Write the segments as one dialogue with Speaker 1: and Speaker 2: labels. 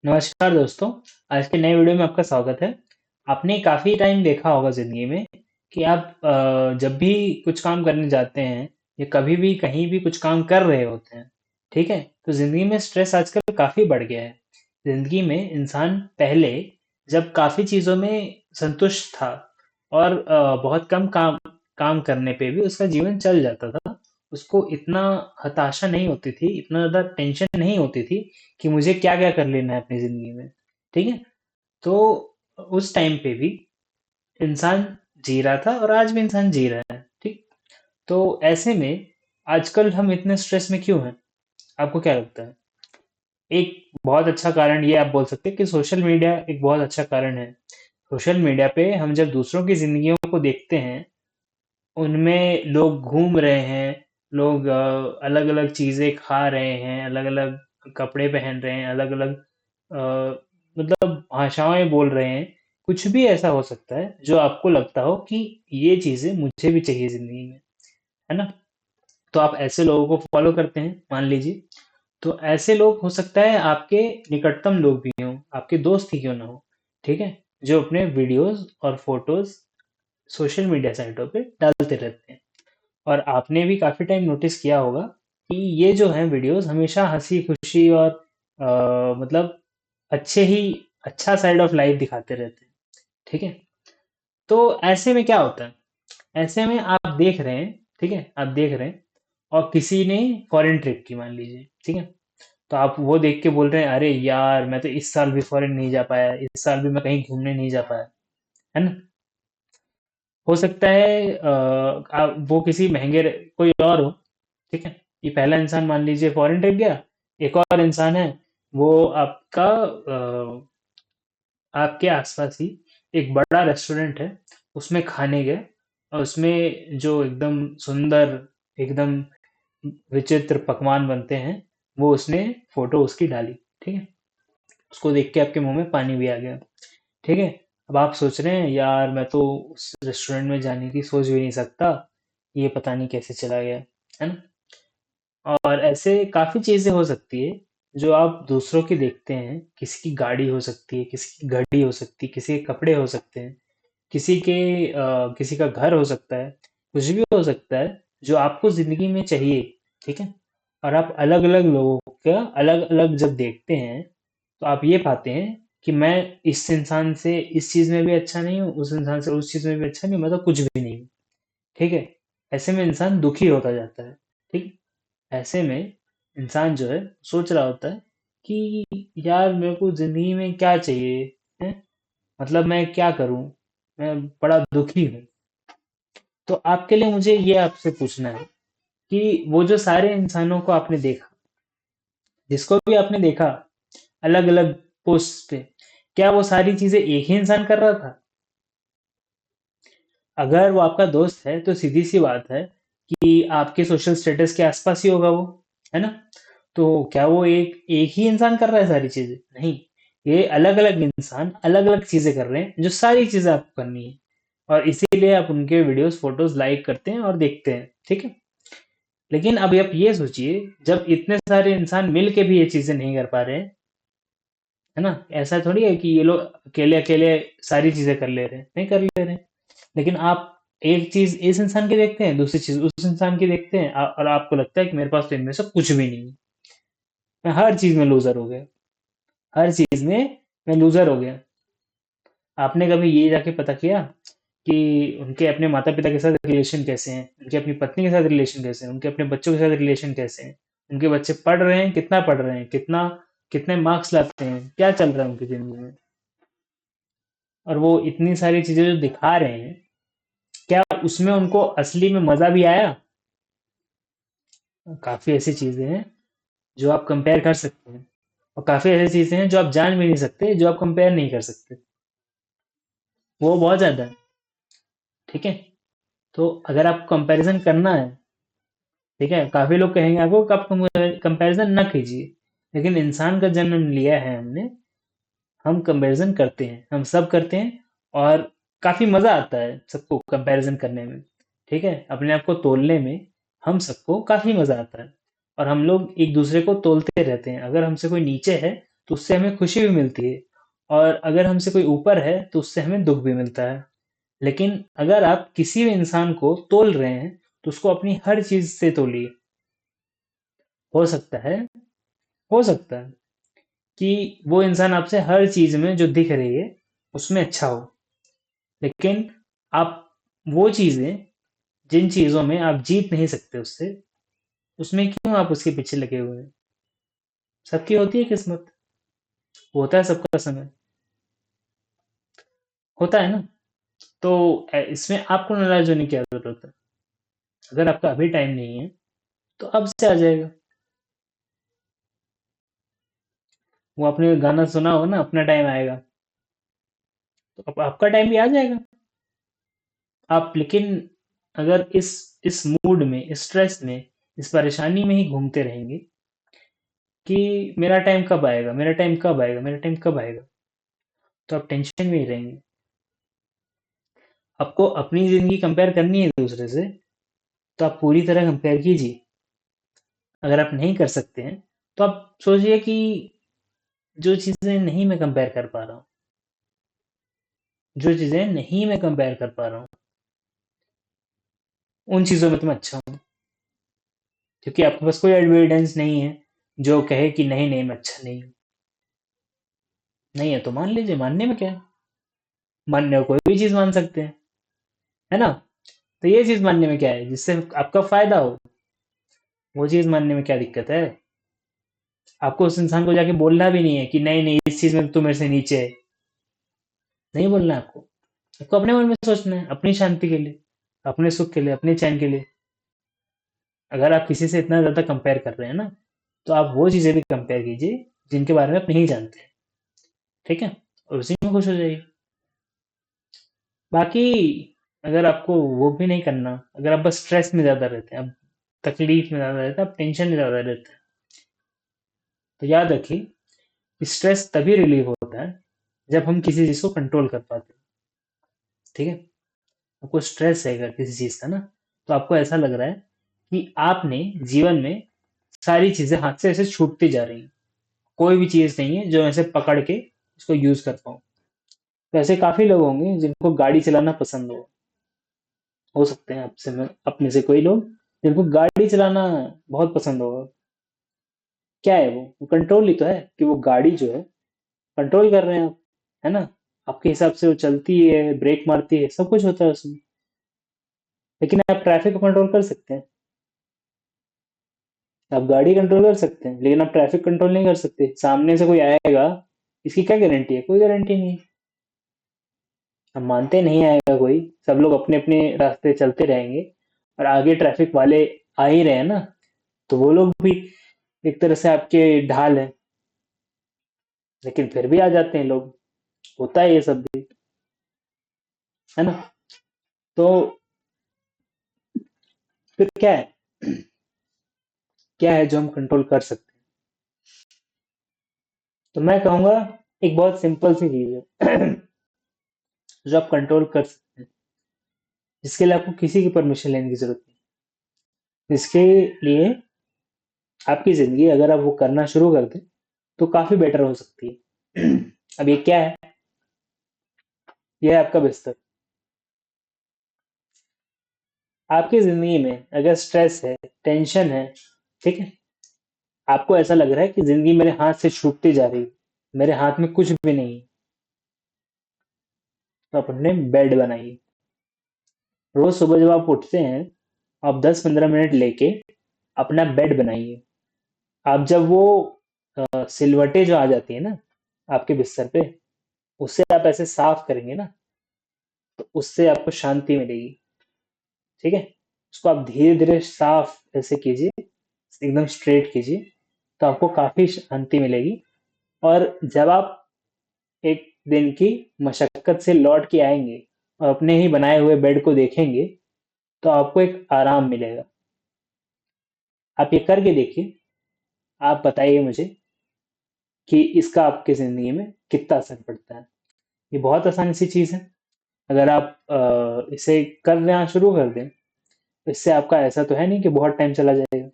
Speaker 1: नमस्कार दोस्तों। आज के नए वीडियो में आपका स्वागत है। आपने काफ़ी टाइम देखा होगा ज़िंदगी में कि आप जब भी कुछ काम करने जाते हैं या कभी भी कहीं भी कुछ काम कर रहे होते हैं, ठीक है? तो ज़िंदगी में स्ट्रेस आजकल काफ़ी बढ़ गया है। ज़िंदगी में इंसान पहले जब काफ़ी चीज़ों में संतुष्ट था और बहुत कम काम काम करने पे भी उसका जीवन चल जाता था। उसको इतना हताशा नहीं होती थी, इतना ज़्यादा टेंशन नहीं होती थी कि मुझे क्या-क्या कर लेना है अपनी ज़िंदगी में, ठीक है? तो उस टाइम पे भी इंसान जी रहा था और आज भी इंसान जी रहा है, ठीक? तो ऐसे में आजकल हम इतने स्ट्रेस में क्यों हैं? आपको क्या लगता है? एक बहुत अच्छा कारण ये आप बोल सकते हैं कि सोशल मीडिया एक बहुत अच्छा कारण है। सोशल मीडिया पे हम जब दूसरों की ज़िंदगियों को देखते हैं, उनमें लोग घूम रहे हैं, लोग अलग-अलग चीज़ें खा रहे हैं, अलग-अलग कपड़े पहन रहे हैं, अलग-अलग मतलब भाषाएं बोल रहे हैं। कुछ भी ऐसा हो सकता है जो आपको लगता हो कि ये चीज़ें मुझे भी चाहिए ज़िंदगी में, है ना? तो आप ऐसे लोगों को फॉलो करते हैं, मान लीजिए। तो ऐसे लोग हो सकता है आपके निकटतम लोग भी हों, आपके दोस्त ही क्यों ना हो, ठीक है? जो अपने वीडियोस और फोटोज सोशल मीडिया साइटों पे डालते रहते हैं। और आपने भी काफी टाइम नोटिस किया होगा कि ये जो है वीडियोस हमेशा हंसी खुशी और मतलब अच्छे ही अच्छा साइड ऑफ लाइफ दिखाते रहते हैं, ठीक है? तो ऐसे में क्या होता है? ऐसे में आप देख रहे हैं, ठीक है, आप देख रहे हैं और किसी ने फॉरेन ट्रिप की मान लीजिए, ठीक है? तो आप वो देख के बोल रहे हैं, अरे यार मैं तो इस साल भी फॉरेन नहीं जा पाया, इस साल भी मैं कहीं घूमने नहीं जा पाया, है ना? हो सकता है वो किसी महंगे कोई और हो, ठीक है? ये पहला इंसान मान लीजिए फॉरेन ट्रिप गया, एक और इंसान है वो आपका आपके आसपास ही एक बड़ा रेस्टोरेंट है, उसमें खाने गए और उसमें जो एकदम सुंदर, एकदम विचित्र पकवान बनते हैं, वो उसने फोटो उसकी डाली, ठीक है? उसको देख के आपके मुंह में पानी भी आ गया, ठीक है? अब आप सोच रहे हैं यार मैं तो उस रेस्टोरेंट में जाने की सोच भी नहीं सकता, ये पता नहीं कैसे चला गया, है ना? और ऐसे काफ़ी चीज़ें हो सकती है जो आप दूसरों की देखते हैं। किसी की गाड़ी हो सकती है, किसी की घड़ी हो सकती है, किसी के कपड़े हो सकते हैं, किसी का घर हो सकता है, कुछ भी हो सकता है जो आपको ज़िंदगी में चाहिए, ठीक है? और आप अलग-अलग लोगों का अलग-अलग जब देखते हैं, तो आप ये पाते हैं कि मैं इस इंसान से इस चीज़ में भी अच्छा नहीं हूँ, उस इंसान से उस चीज़ में भी अच्छा नहीं हूँ, मैं तो कुछ भी नहीं हूँ, ठीक है? ऐसे में इंसान दुखी होता जाता है, ठीक? ऐसे में इंसान जो है सोच रहा होता है कि यार मेरे को जिंदगी में क्या चाहिए है, मतलब मैं क्या करूं, मैं बड़ा दुखी हूँ। तो आपके लिए मुझे ये आपसे पूछना है कि वो जो सारे इंसानों को आपने देखा, जिसको भी आपने देखा अलग अलग पोस्ट पे, क्या वो सारी चीजें एक ही इंसान कर रहा था? अगर वो आपका दोस्त है तो सीधी सी बात है कि आपके सोशल स्टेटस के आसपास ही होगा वो, है ना? तो क्या वो एक एक ही इंसान कर रहा है सारी चीजें? नहीं, ये अलग अलग इंसान अलग अलग चीजें कर रहे हैं जो सारी चीजें आपको करनी है। और इसीलिए आप उनके वीडियोस फोटोज लाइक करते हैं और देखते हैं, ठीक है? लेकिन अभी आप ये सोचिए, जब इतने सारे इंसान मिल के भी ये चीजें नहीं कर पा रहे हैं, है ना? ऐसा थोड़ी है कि ये लोग अकेले अकेले सारी चीजें कर ले रहे हैं, नहीं कर ले रहे हैं। लेकिन आप एक चीज इस इंसान की देखते हैं, दूसरी चीज उस इंसान की देखते हैं, और आपको लगता है कि मेरे पास तो इनमें से कुछ भी नहीं है, मैं हर चीज में लूजर हो गया, हर चीज में मैं लूजर हो गया। आपने कभी ये जाके पता किया कि उनके अपने माता पिता के साथ रिलेशन कैसे हैं, उनके अपनी पत्नी के साथ रिलेशन कैसे हैं, उनके अपने बच्चों के साथ रिलेशन कैसे हैं, उनके बच्चे पढ़ रहे हैं, कितना पढ़ रहे हैं, कितना कितने मार्क्स लाते हैं, क्या चल रहा है उनकी जिंदगी में? और वो इतनी सारी चीजें जो दिखा रहे हैं, क्या उसमें उनको असली में मजा भी आया? काफी ऐसी चीजें हैं जो आप कंपेयर कर सकते हैं, और काफी ऐसी चीजें हैं जो आप जान भी नहीं सकते, जो आप कंपेयर नहीं कर सकते। वो बहुत ज्यादा है, ठीक है? तो अगर आपको कंपैरिजन करना है, ठीक है, काफी लोग कहेंगे आपको कि आप कंपैरिजन ना कीजिए, लेकिन इंसान का जन्म लिया है हमने, हम कंपैरिजन करते हैं, हम सब करते हैं। और काफी मजा आता है सबको कंपैरिजन करने में, ठीक है, अपने आप को तोलने में हम सबको काफी मजा आता है। और हम लोग एक दूसरे को तोलते रहते हैं, अगर हमसे कोई नीचे है तो उससे हमें खुशी भी मिलती है, और अगर हमसे कोई ऊपर है तो उससे हमें दुख भी मिलता है। लेकिन अगर आप किसी भी इंसान को तोल रहे हैं तो उसको अपनी हर चीज से तोलिए। हो सकता है, हो सकता है कि वो इंसान आपसे हर चीज में जो दिख रही है उसमें अच्छा हो, लेकिन आप वो चीजें, जिन चीजों में आप जीत नहीं सकते उससे, उसमें क्यों आप उसके पीछे लगे हुए हैं? सबकी होती है किस्मत, होता है सबका समय, होता है ना। तो इसमें आपको नाराज होने की क्या जरूरत है? अगर आपका अभी टाइम नहीं है तो अब से आ जाएगा। वो आपने गाना सुना होगा ना, अपना टाइम आएगा। तो अब आपका टाइम भी आ जाएगा। आप लेकिन अगर इस मूड में, इस स्ट्रेस में, इस परेशानी में ही घूमते रहेंगे कि मेरा टाइम कब आएगा, मेरा टाइम कब आएगा, मेरा टाइम कब आएगा, तो आप टेंशन में ही रहेंगे। आपको अपनी जिंदगी कंपेयर करनी है दूसरे से, तो आप पूरी तरह कंपेयर कीजिए। अगर आप नहीं कर सकते हैं तो आप सोचिए कि जो चीजें नहीं मैं कंपेयर कर पा रहा हूँ, जो चीजें नहीं मैं कंपेयर कर पा रहा हूँ, उन चीजों में तो मैं अच्छा हूँ। क्योंकि आपके पास कोई एविडेंस नहीं है जो कहे कि नहीं नहीं मैं अच्छा नहीं हूँ। नहीं है तो मान लीजिए, मानने में क्या है? मानने को कोई भी चीज मान सकते हैं, है ना। तो ये चीज मानने में क्या है जिससे आपका फायदा हो? वो चीज मानने में क्या दिक्कत है? आपको उस इंसान को जाके बोलना भी नहीं है कि नहीं नहीं इस चीज में तू मेरे से नीचे है। नहीं बोलना है आपको। आपको अपने मन में सोचना है, अपनी शांति के लिए, अपने सुख के लिए, अपने चैन के लिए। अगर आप किसी से इतना ज्यादा कंपेयर कर रहे हैं ना, तो आप वो चीजें भी कंपेयर कीजिए जिनके बारे में आप नहीं जानते। ठीक है, और उसी में खुश हो जाइए। बाकी अगर आपको वो भी नहीं करना, अगर आप बस स्ट्रेस में ज्यादा रहते हैं, अब तकलीफ में ज्यादा रहते हैं, आप टेंशन में ज्यादा रहते हैं, तो याद रखिए, स्ट्रेस तभी रिलीव होता है जब हम किसी चीज को कंट्रोल कर पाते हैं। ठीक है, आपको स्ट्रेस है अगर किसी चीज का ना, तो आपको ऐसा लग रहा है कि आपने जीवन में सारी चीजें हाथ से ऐसे छूटती जा रही हैं। कोई भी चीज नहीं है जो ऐसे पकड़ के इसको यूज कर पाऊँ। तो ऐसे काफी लोग होंगे जिनको गाड़ी चलाना पसंद हो सकते हैं आपसे में, अपने से कोई लोग जिनको गाड़ी चलाना बहुत पसंद होगा। क्या है वो कंट्रोल ही तो है, कि वो गाड़ी जो है कंट्रोल कर रहे हैं आप, है ना। आपके हिसाब से वो चलती है, ब्रेक मारती है, सब कुछ होता है उसमें। लेकिन आप ट्रैफिक को कंट्रोल कर सकते हैं, आप गाड़ी कंट्रोल कर सकते हैं, लेकिन आप ट्रैफिक कंट्रोल नहीं कर सकते। सामने से कोई आएगा, इसकी क्या गारंटी है? कोई गारंटी नहीं है। हम मानते नहीं आएगा कोई, सब लोग अपने अपने रास्ते चलते रहेंगे, और आगे ट्रैफिक वाले आ ही रहे हैं ना, तो वो लोग भी एक तरह से आपके ढाल है। लेकिन फिर भी आ जाते हैं लोग, होता है ये सब भी, है ना। तो फिर क्या है जो हम कंट्रोल कर सकते हैं? तो मैं कहूंगा एक बहुत सिंपल सी चीज है जो आप कंट्रोल कर सकते हैं, जिसके लिए आपको किसी की परमिशन लेने की जरूरत नहीं। इसके लिए आपकी जिंदगी अगर आप वो करना शुरू कर दें तो काफी बेटर हो सकती है। अब ये क्या है? ये है आपका बिस्तर। आपकी जिंदगी में अगर स्ट्रेस है, टेंशन है, ठीक है, आपको ऐसा लग रहा है कि जिंदगी मेरे हाथ से छूटती जा रही है, मेरे हाथ में कुछ भी नहीं है, तो आप अपने बेड बनाइए। रोज सुबह जब आप उठते हैं, आप 10-15 मिनट लेके अपना बेड बनाइए। आप जब वो सिलवटें जो आ जाती है ना आपके बिस्तर पे, उससे आप ऐसे साफ करेंगे ना, तो उससे आपको शांति मिलेगी। ठीक है, उसको आप धीरे धीरे साफ ऐसे कीजिए, एकदम स्ट्रेट कीजिए, तो आपको काफी शांति मिलेगी। और जब आप एक दिन की मशक्कत से लौट के आएंगे और अपने ही बनाए हुए बेड को देखेंगे, तो आपको एक आराम मिलेगा। आप ये करके देखिए, आप बताइए मुझे कि इसका आपकी जिंदगी में कितना असर पड़ता है। ये बहुत आसान सी चीज है। अगर आप इसे करना शुरू कर दें, तो इससे आपका ऐसा तो है नहीं कि बहुत टाइम चला जाएगा,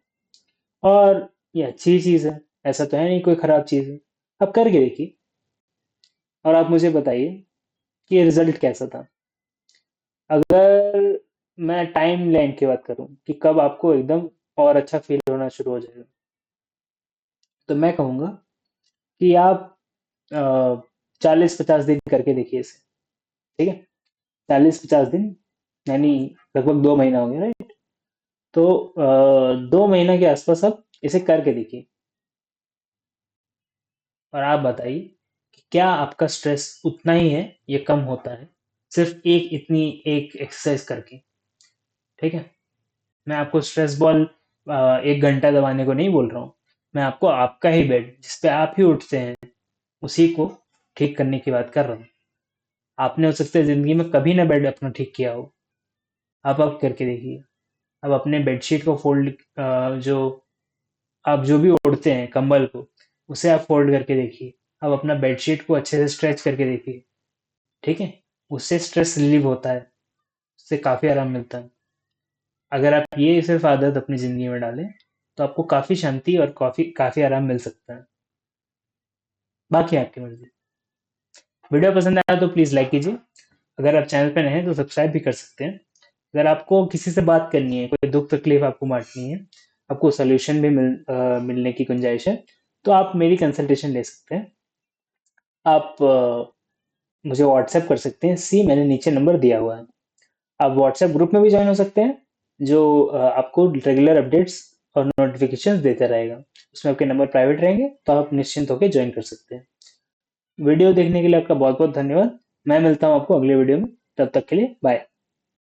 Speaker 1: और ये अच्छी चीज है, ऐसा तो है नहीं कोई खराब चीज है। आप करके देखिए और आप मुझे बताइए कि रिजल्ट कैसा था। अगर मैं टाइम लाइन की बात करूं कि कब आपको एकदम और अच्छा फील होना शुरू हो जाएगा, तो मैं कहूँगा कि आप 40-50 दिन करके देखिए इसे। ठीक है, 40-50 दिन यानी लगभग 2 महीना हो गया, राइट? तो 2 महीना के आसपास आप इसे करके देखिए और आप बताइए कि क्या आपका स्ट्रेस उतना ही है या कम होता है सिर्फ एक एक्सरसाइज करके। ठीक है, मैं आपको स्ट्रेस बॉल 1 घंटा दबाने को नहीं बोल रहा हूँ। मैं आपको आपका ही बेड जिस पे आप ही उठते हैं उसी को ठीक करने की बात कर रहा हूँ। आपने हो सकता है जिंदगी में कभी ना बेड अपना ठीक किया हो, आप करके देखिए। अब अपने बेडशीट को फोल्ड, जो आप जो भी ओढ़ते हैं कंबल को, उसे आप फोल्ड करके देखिए। अब अपना बेडशीट को अच्छे से स्ट्रेच करके देखिए। ठीक है, उससे स्ट्रेस रिलीव होता है, उससे काफ़ी आराम मिलता है। अगर आप ये सिर्फ आदत अपनी ज़िंदगी में डालें तो आपको काफ़ी शांति और काफ़ी काफ़ी आराम मिल सकता है। बाकी आपकी मर्ज़ी। वीडियो पसंद आया तो प्लीज़ लाइक कीजिए। अगर आप चैनल पे नए हैं तो सब्सक्राइब भी कर सकते हैं। अगर आपको किसी से बात करनी है, कोई दुख तकलीफ आपको बांटनी है, आपको सॉल्यूशन भी मिलने की गुंजाइश है, तो आप मेरी कंसल्टेशन ले सकते हैं। आप मुझे व्हाट्सएप कर सकते हैं, सी मैंने नीचे नंबर दिया हुआ है। आप व्हाट्सएप ग्रुप में भी ज्वाइन हो सकते हैं जो आपको रेगुलर अपडेट्स और नोटिफिकेशंस देता रहेगा। उसमें आपके नंबर प्राइवेट रहेंगे तो आप निश्चिंत होकर ज्वाइन कर सकते हैं। वीडियो देखने के लिए आपका बहुत बहुत धन्यवाद। मैं मिलता हूँ आपको अगले वीडियो में, तब तक के लिए बाय।